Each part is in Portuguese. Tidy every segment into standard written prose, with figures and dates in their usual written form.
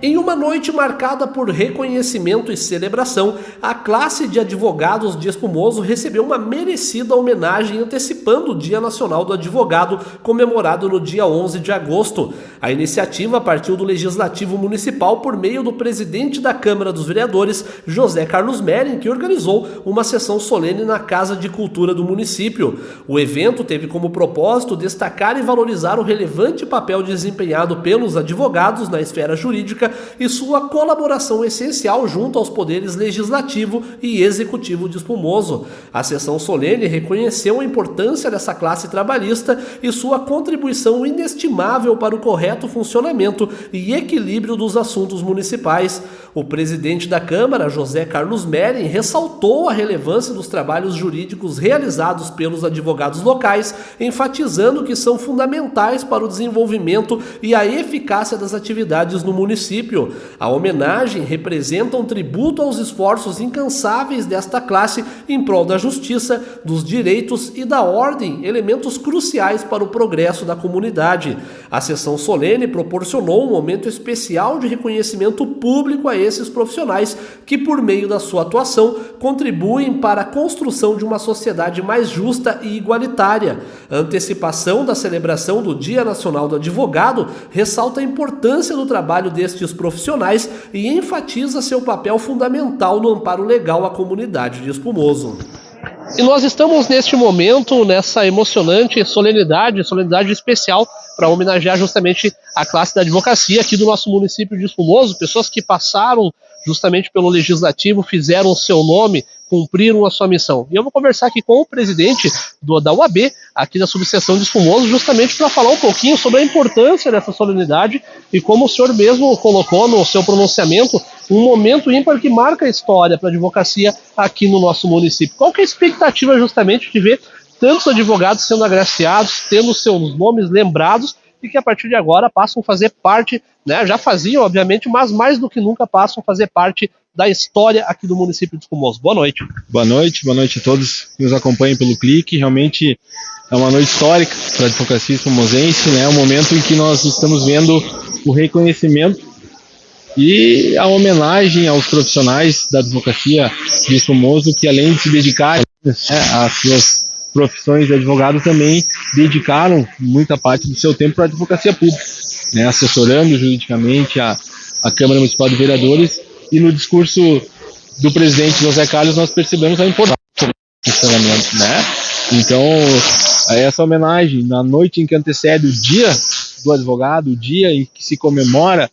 Em uma noite marcada por reconhecimento e celebração, a classe de advogados de Espumoso recebeu uma merecida homenagem antecipando o Dia Nacional do Advogado, comemorado no dia 11 de agosto. A iniciativa partiu do Legislativo Municipal por meio do presidente da Câmara dos Vereadores, José Carlos Mering, que organizou uma sessão solene na Casa de Cultura do município. O evento teve como propósito destacar e valorizar o relevante papel desempenhado pelos advogados na esfera jurídica e sua colaboração essencial junto aos poderes legislativo e executivo de Espumoso. A sessão solene reconheceu a importância dessa classe trabalhista e sua contribuição inestimável para o correto funcionamento e equilíbrio dos assuntos municipais. O presidente da Câmara, José Carlos Mering, ressaltou a relevância dos trabalhos jurídicos realizados pelos advogados locais, enfatizando que são fundamentais para o desenvolvimento e a eficácia das atividades no município. A homenagem representa um tributo aos esforços incansáveis desta classe em prol da justiça, dos direitos e da ordem, elementos cruciais para o progresso da comunidade. A sessão solene proporcionou um momento especial de reconhecimento público a esses profissionais que, por meio da sua atuação, contribuem para a construção de uma sociedade mais justa e igualitária. A antecipação da celebração do Dia Nacional do Advogado ressalta a importância do trabalho destes profissionais e enfatiza seu papel fundamental no amparo legal à comunidade de Espumoso. E nós estamos neste momento, nessa emocionante solenidade especial para homenagear justamente a classe da advocacia aqui do nosso município de Espumoso, pessoas que passaram justamente pelo Legislativo, fizeram o seu nome, cumpriram a sua missão. E eu vou conversar aqui com o presidente da UAB, aqui da subseção de Espumoso, justamente para falar um pouquinho sobre a importância dessa solenidade e como o senhor mesmo colocou no seu pronunciamento, um momento ímpar que marca a história para a advocacia aqui no nosso município. Qual que é a expectativa justamente de ver tantos advogados sendo agraciados, tendo seus nomes lembrados e que a partir de agora passam a fazer parte, né, já faziam obviamente, mas mais do que nunca passam a fazer parte da história aqui do município de Espumoso. Boa noite. Boa noite a todos que nos acompanham pelo clique. Realmente é uma noite histórica para a advocacia espumosense, né? É um momento em que nós estamos vendo o reconhecimento e a homenagem aos profissionais da advocacia de Espumoso que, além de se dedicarem, né, às suas profissões de advogado, também dedicaram muita parte do seu tempo para a advocacia pública, né, assessorando juridicamente a Câmara Municipal de Vereadores. E no discurso do presidente José Carlos nós percebemos a importância do funcionamento, né? Então, essa homenagem na noite em que antecede o Dia do Advogado, o dia em que se comemora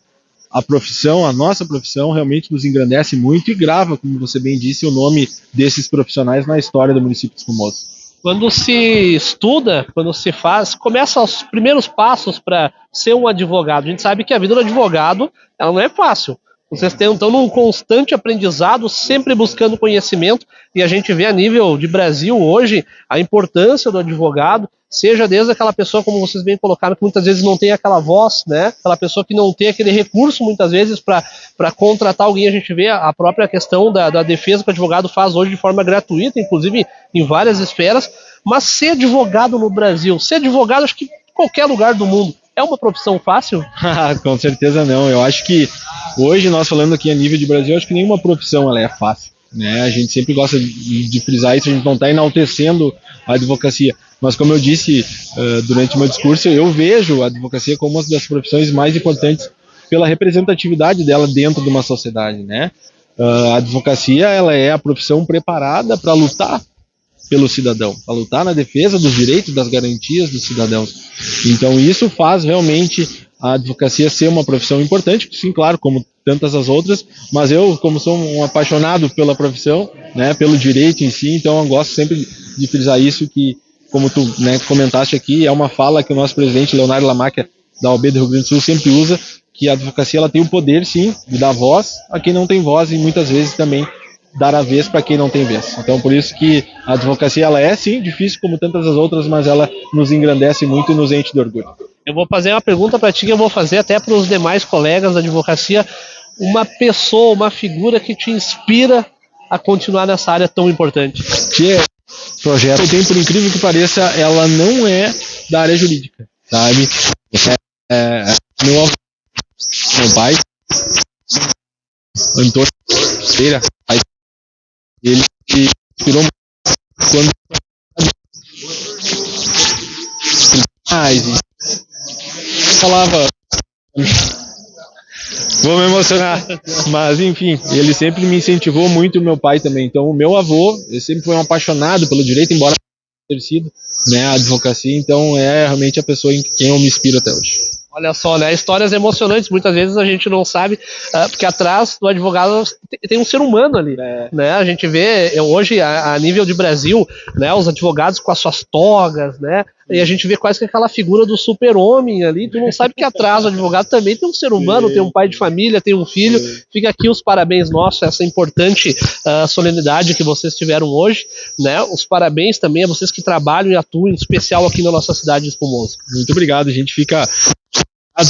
a profissão, a nossa profissão, realmente nos engrandece muito e grava, como você bem disse, o nome desses profissionais na história do município de Espumoso. Quando se estuda, quando se faz, começa os primeiros passos para ser um advogado. A gente sabe que a vida do advogado ela não é fácil. Vocês estão num constante aprendizado, sempre buscando conhecimento, e a gente vê a nível de Brasil hoje a importância do advogado, seja desde aquela pessoa, como vocês bem colocaram, que muitas vezes não tem aquela voz, né? Aquela pessoa que não tem aquele recurso, muitas vezes, para contratar alguém. A gente vê a própria questão da defesa que o advogado faz hoje de forma gratuita, inclusive em várias esferas, mas ser advogado no Brasil, ser advogado acho que em qualquer lugar do mundo, é uma profissão fácil? Com certeza não. Eu acho que hoje, nós falando aqui a nível de Brasil, acho que nenhuma profissão ela é fácil, né? A gente sempre gosta de frisar isso, a gente não está enaltecendo a advocacia. Mas como eu disse durante o meu discurso, eu vejo a advocacia como uma das profissões mais importantes pela representatividade dela dentro de uma sociedade, né? A advocacia ela é a profissão preparada para lutar pelo cidadão, para lutar na defesa dos direitos, das garantias dos cidadãos. Então isso faz realmente a advocacia ser uma profissão importante, sim, claro, como tantas as outras, mas eu, como sou um apaixonado pela profissão, né, pelo direito em si, então eu gosto sempre de frisar isso, que, como tu, né, comentaste aqui, é uma fala que o nosso presidente Leonardo Lamáquia, da OAB do Rio Grande do Sul, sempre usa, que a advocacia ela tem o poder, sim, de dar voz a quem não tem voz e muitas vezes também dar a vez para quem não tem vez. Então, por isso que a advocacia ela é, sim, difícil como tantas as outras, mas ela nos engrandece muito e nos enche de orgulho. Eu vou fazer uma pergunta para ti que eu vou fazer até para os demais colegas da advocacia. Uma pessoa, uma figura que te inspira a continuar nessa área tão importante? Projeto tem, por incrível que pareça, ela não é da área jurídica, sabe? Meu pai Antônio Pereira, ele inspirou muito quando falava. Vou me emocionar, mas enfim, ele sempre me incentivou muito, meu pai também. Então, o meu avô, ele sempre foi um apaixonado pelo direito, embora não tenha sido, né, a advocacia. Então, é realmente a pessoa em quem eu me inspiro até hoje. Olha só, né? Histórias emocionantes. Muitas vezes a gente não sabe, porque atrás do advogado tem um ser humano ali, né? A gente vê hoje a nível de Brasil, né? Os advogados com as suas togas, né? E a gente vê quase que aquela figura do super-homem ali. Tu não sabe que atrás do advogado também tem um ser humano, tem um pai de família, tem um filho. Fica aqui os parabéns nossos, essa importante solenidade que vocês tiveram hoje, né? Os parabéns também a vocês que trabalham e atuam, em especial aqui na nossa cidade de Espumoso. Muito obrigado, a gente fica,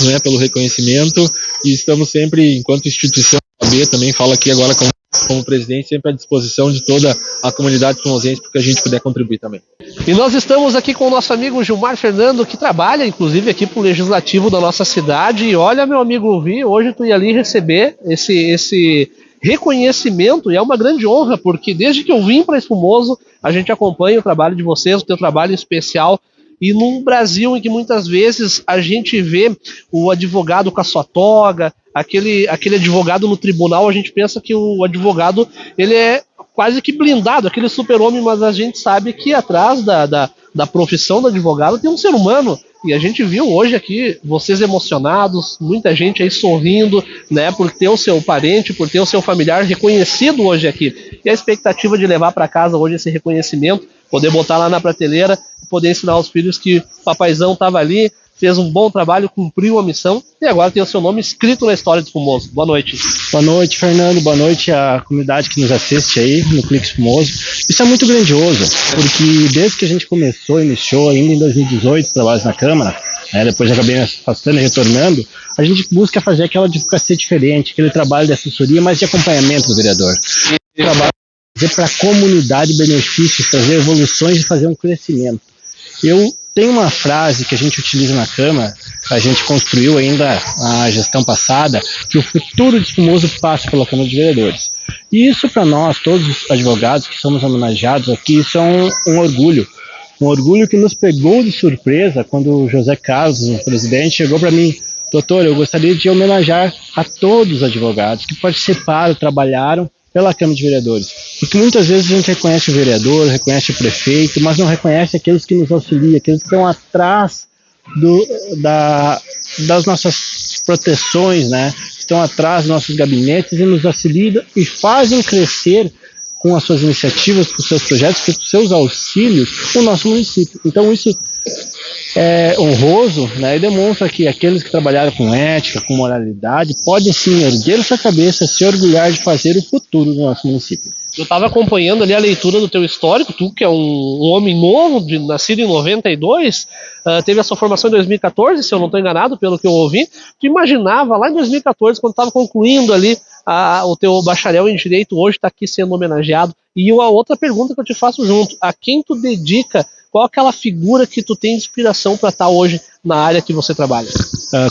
né, pelo reconhecimento, e estamos sempre, enquanto instituição AB, também falo aqui agora como presidente, sempre à disposição de toda a comunidade espumosense, porque a gente puder contribuir também. E nós estamos aqui com o nosso amigo Gilmar Fernando, que trabalha, inclusive, aqui para o Legislativo da nossa cidade. E olha, meu amigo Vi, hoje tu ia ali receber esse reconhecimento, e é uma grande honra, porque desde que eu vim para Espumoso, a gente acompanha o trabalho de vocês, o teu trabalho especial. E num Brasil em que muitas vezes a gente vê o advogado com a sua toga, aquele advogado no tribunal, a gente pensa que o advogado ele é quase que blindado, aquele super-homem, mas a gente sabe que atrás da profissão do advogado tem um ser humano. E a gente viu hoje aqui vocês emocionados, muita gente aí sorrindo, né, por ter o seu parente, por ter o seu familiar reconhecido hoje aqui. E a expectativa de levar para casa hoje esse reconhecimento, poder botar lá na prateleira, poder ensinar aos filhos que o papaizão estava ali, fez um bom trabalho, cumpriu a missão e agora tem o seu nome escrito na história de Espumoso. Boa noite. Boa noite, Fernando. Boa noite à comunidade que nos assiste aí no Clique Espumoso. Isso é muito grandioso, porque desde que a gente iniciou ainda em 2018, trabalhos na Câmara, depois acabei me afastando e retornando, a gente busca fazer aquela advocacia diferente, aquele trabalho de assessoria, mas de acompanhamento do vereador. Trabalho trazer para a comunidade benefícios, trazer evoluções e fazer um crescimento. Eu tenho uma frase que a gente utiliza na Câmara, a gente construiu ainda a gestão passada, que o futuro de Espumoso passa pela Câmara de Vereadores. E isso para nós, todos os advogados que somos homenageados aqui, isso é um orgulho. Um orgulho que nos pegou de surpresa quando o José Carlos, o presidente, chegou para mim: doutor, eu gostaria de homenagear a todos os advogados que participaram, trabalharam pela Câmara de Vereadores. Porque muitas vezes a gente reconhece o vereador, reconhece o prefeito, mas não reconhece aqueles que nos auxiliam, aqueles que estão atrás das nossas proteções, né? Estão atrás dos nossos gabinetes e nos auxiliam e fazem crescer com as suas iniciativas, com os seus projetos, com os seus auxílios, o nosso município. Então isso é honroso, né, e demonstra que aqueles que trabalharam com ética, com moralidade, podem sim erguer sua cabeça, se orgulhar de fazer o futuro do nosso município. Eu estava acompanhando ali a leitura do teu histórico, tu que é um homem novo, nascido em 92, teve a sua formação em 2014, se eu não estou enganado, pelo que eu ouvi. Tu imaginava lá em 2014, quando estava concluindo ali o teu bacharel em Direito, hoje está aqui sendo homenageado. E uma outra pergunta que eu te faço junto: a quem tu dedica, qual aquela figura que tu tem inspiração para estar hoje na área que você trabalha?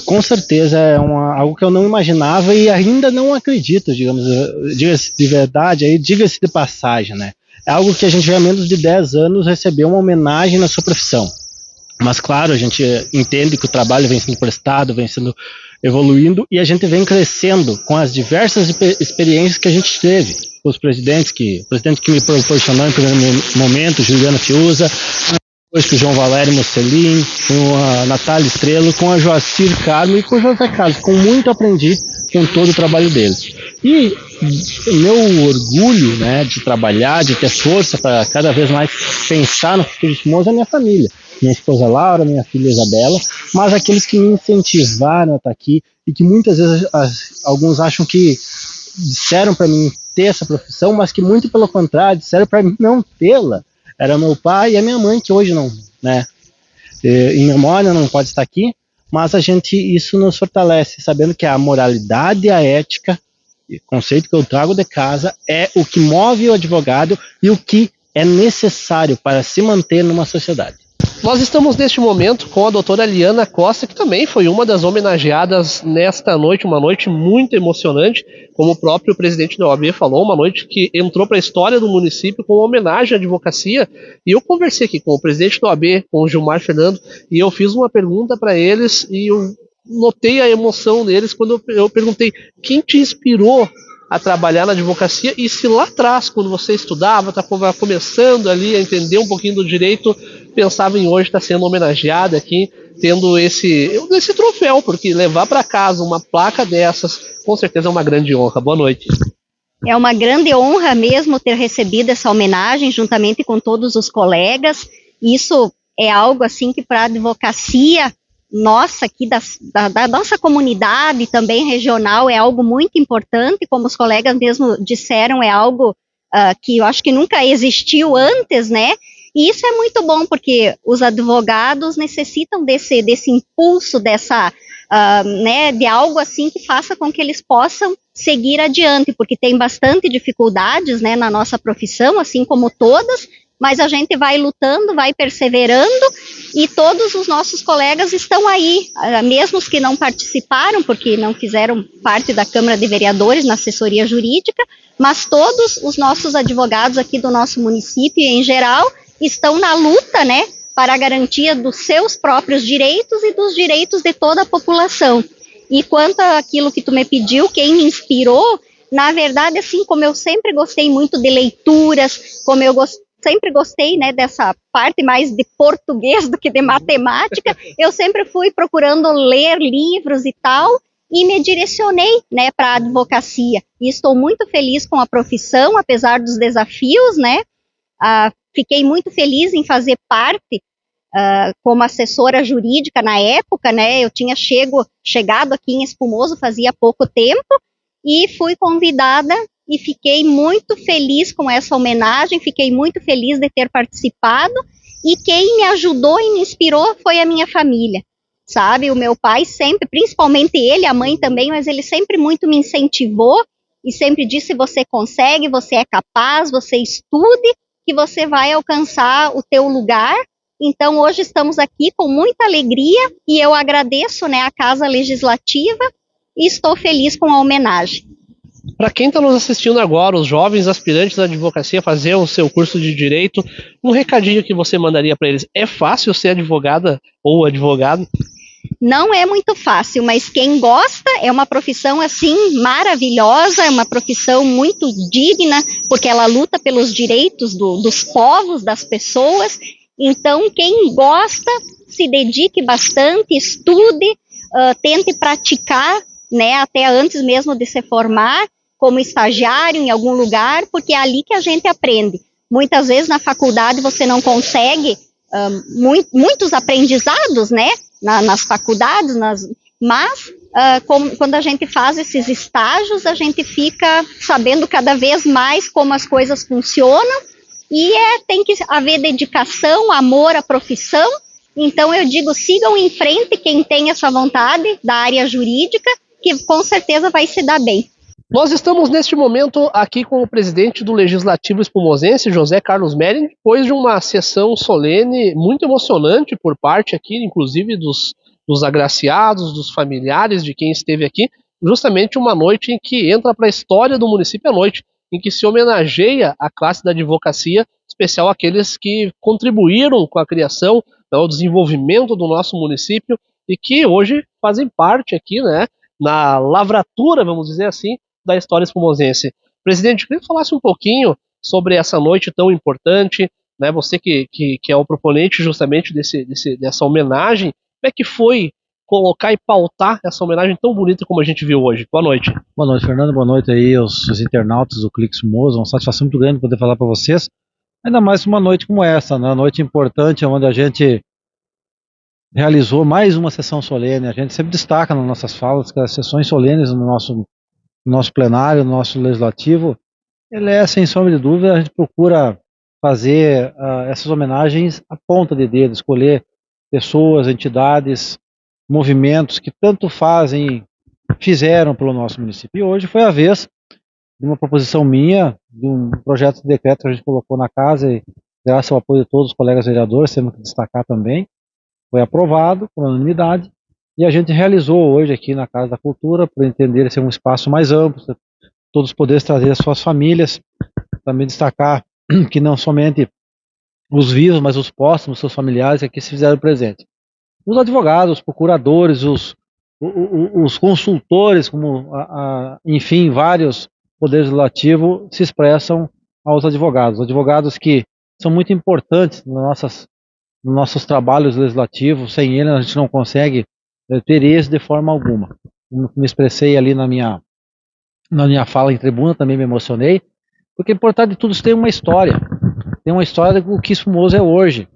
Com certeza é algo que eu não imaginava e ainda não acredito, diga-se de verdade, aí diga-se de passagem, né? É algo que a gente há menos de 10 anos recebeu uma homenagem na sua profissão. Mas claro, a gente entende que o trabalho vem sendo prestado, vem sendo evoluindo e a gente vem crescendo com as diversas experiências que a gente teve. O presidente que me proporcionou em primeiro momento, Juliana Fiuza, depois com o João Valério Mocelin, com a Natália Estrelo, com a Joacir Carmo e com o José Carlos. Com muito aprendi com todo o trabalho deles. E o meu orgulho, né, de trabalhar, de ter força para cada vez mais pensar no futuro de Espumoso é a minha família. Minha esposa Laura, minha filha Isabela, mas aqueles que me incentivaram a estar aqui e que muitas vezes alguns acham que disseram para mim ter essa profissão, mas que muito pelo contrário, disseram para mim não tê-la. Era meu pai e a minha mãe, que hoje não, né, em memória não pode estar aqui, mas isso nos fortalece, sabendo que a moralidade e a ética, o conceito que eu trago de casa, é o que move o advogado e o que é necessário para se manter numa sociedade. Nós estamos neste momento com a doutora Liana Costa, que também foi uma das homenageadas nesta noite, uma noite muito emocionante, como o próprio presidente da OAB falou, uma noite que entrou para a história do município com homenagem à advocacia. E eu conversei aqui com o presidente da OAB, com o Gilmar Fernando, e eu fiz uma pergunta para eles e eu notei a emoção deles quando eu perguntei quem te inspirou a trabalhar na advocacia, e se lá atrás, quando você estudava, estava começando ali a entender um pouquinho do direito, pensava em hoje estar sendo homenageada aqui, tendo esse troféu, porque levar para casa uma placa dessas, com certeza é uma grande honra. Boa noite. É uma grande honra mesmo ter recebido essa homenagem, juntamente com todos os colegas. Isso é algo assim que para a advocacia nossa aqui da nossa comunidade, também regional, é algo muito importante, como os colegas mesmo disseram, é algo que eu acho que nunca existiu antes, né? E isso é muito bom, porque os advogados necessitam desse impulso, né, de algo assim que faça com que eles possam seguir adiante, porque tem bastante dificuldades, né, na nossa profissão, assim como todas, mas a gente vai lutando, vai perseverando, e todos os nossos colegas estão aí, mesmo os que não participaram, porque não fizeram parte da Câmara de Vereadores na assessoria jurídica, mas todos os nossos advogados aqui do nosso município, em geral, estão na luta, né, para a garantia dos seus próprios direitos e dos direitos de toda a população. E quanto àquilo que tu me pediu, quem me inspirou, na verdade, assim, como eu sempre gostei muito de leituras, como eu sempre gostei, né, dessa parte mais de português do que de matemática, eu sempre fui procurando ler livros e tal, e me direcionei, né, para a advocacia. E estou muito feliz com a profissão, apesar dos desafios, né. Fiquei muito feliz em fazer parte como assessora jurídica na época, né, eu tinha chegado aqui em Espumoso fazia pouco tempo, e fui convidada e fiquei muito feliz com essa homenagem, fiquei muito feliz de ter participado, e quem me ajudou e me inspirou foi a minha família, sabe, o meu pai sempre, principalmente ele, a mãe também, mas ele sempre muito me incentivou, e sempre disse, você consegue, você é capaz, você estude, que você vai alcançar o teu lugar. Então hoje estamos aqui com muita alegria, e eu agradeço, né, a Casa Legislativa, e estou feliz com a homenagem. Para quem está nos assistindo agora, os jovens aspirantes da advocacia fazer o seu curso de direito, um recadinho que você mandaria para eles: é fácil ser advogada ou advogado? Não é muito fácil, mas quem gosta, é uma profissão assim maravilhosa, é uma profissão muito digna, porque ela luta pelos direitos dos povos, das pessoas. Então, quem gosta, se dedique bastante, estude, tente praticar, né, até antes mesmo de se formar, como estagiário em algum lugar, porque é ali que a gente aprende. Muitas vezes na faculdade você não consegue muitos aprendizados, né, nas faculdades, mas quando a gente faz esses estágios, a gente fica sabendo cada vez mais como as coisas funcionam, e tem que haver dedicação, amor à profissão. Então eu digo, sigam em frente quem tem essa vontade da área jurídica, que com certeza vai se dar bem. Nós estamos neste momento aqui com o presidente do Legislativo Espumosense, José Carlos Mering, depois de uma sessão solene muito emocionante por parte aqui, inclusive dos agraciados, dos familiares de quem esteve aqui, justamente uma noite em que entra para a história do município, a noite em que se homenageia a classe da advocacia, especial aqueles que contribuíram com a criação, o desenvolvimento do nosso município, e que hoje fazem parte aqui, né, na lavratura, vamos dizer assim, da história espumosense. Presidente, eu queria que falasse um pouquinho sobre essa noite tão importante, né? Você que é o proponente justamente dessa homenagem, como é que foi colocar e pautar essa homenagem tão bonita como a gente viu hoje? Boa noite. Boa noite, Fernando. Boa noite aí aos internautas do Clique Espumoso. Uma satisfação muito grande poder falar para vocês, ainda mais uma noite como essa, né? Uma noite importante, onde a gente realizou mais uma sessão solene. A gente sempre destaca nas nossas falas que as sessões solenes no nosso plenário, no nosso legislativo, ele é, sem sombra de dúvida, a gente procura fazer essas homenagens à ponta de dedo, escolher pessoas, entidades, movimentos que tanto fizeram pelo nosso município. E hoje foi a vez de uma proposição minha, de um projeto de decreto que a gente colocou na casa e graças ao apoio de todos os colegas vereadores, temos que destacar também, foi aprovado por unanimidade, e a gente realizou hoje aqui na Casa da Cultura, por entender ser um espaço mais amplo, todos poderem trazer as suas famílias, também destacar que não somente os vivos, mas os próximos, seus familiares aqui se fizeram presente. Os advogados, os procuradores, os consultores, como enfim, vários poderes legislativos se expressam aos advogados. Advogados que são muito importantes nos nossos trabalhos legislativos, sem eles a gente não consegue ter êxito de forma alguma. Como me expressei ali na minha fala em tribuna, também me emocionei, porque por trás de tudo isso tem uma história do que Espumoso é hoje.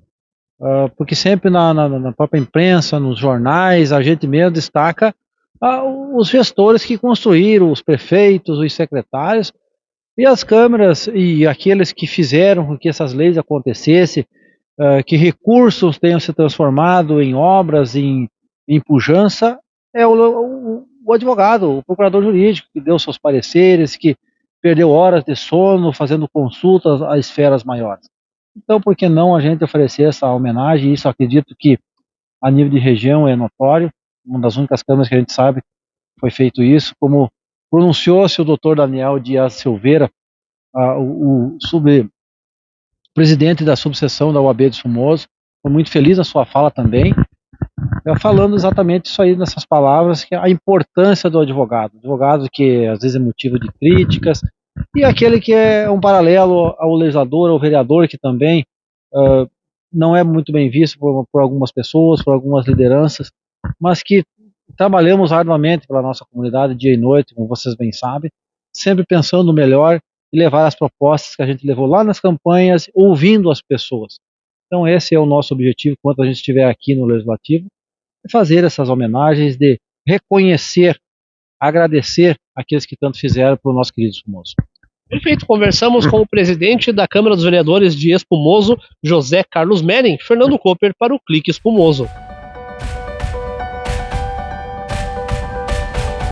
Porque sempre na própria imprensa, nos jornais, a gente mesmo destaca os gestores que construíram, os prefeitos, os secretários, e as câmaras e aqueles que fizeram com que essas leis acontecessem, que recursos tenham se transformado em obras, em pujança, é o advogado, o procurador jurídico, que deu seus pareceres, que perdeu horas de sono fazendo consultas a esferas maiores. Então, por que não a gente oferecer essa homenagem? Isso acredito que a nível de região é notório, uma das únicas câmaras que a gente sabe foi feito isso, como pronunciou-se o doutor Daniel Dias Silveira, o presidente da subseção da UAB de Espumoso, foi muito feliz na sua fala também, falando exatamente isso aí nessas palavras, que é a importância do advogado que às vezes é motivo de críticas, e aquele que é um paralelo ao legislador, ao vereador, que também não é muito bem visto por algumas pessoas, por algumas lideranças, mas que trabalhamos arduamente pela nossa comunidade dia e noite, como vocês bem sabem, sempre pensando no melhor e levar as propostas que a gente levou lá nas campanhas, ouvindo as pessoas. Então esse é o nosso objetivo, enquanto a gente estiver aqui no Legislativo, é fazer essas homenagens, de reconhecer, agradecer aqueles que tanto fizeram para o nosso querido Espumoso. Perfeito, conversamos com o presidente da Câmara dos Vereadores de Espumoso, José Carlos Meren, Fernando Cooper, para o Clique Espumoso.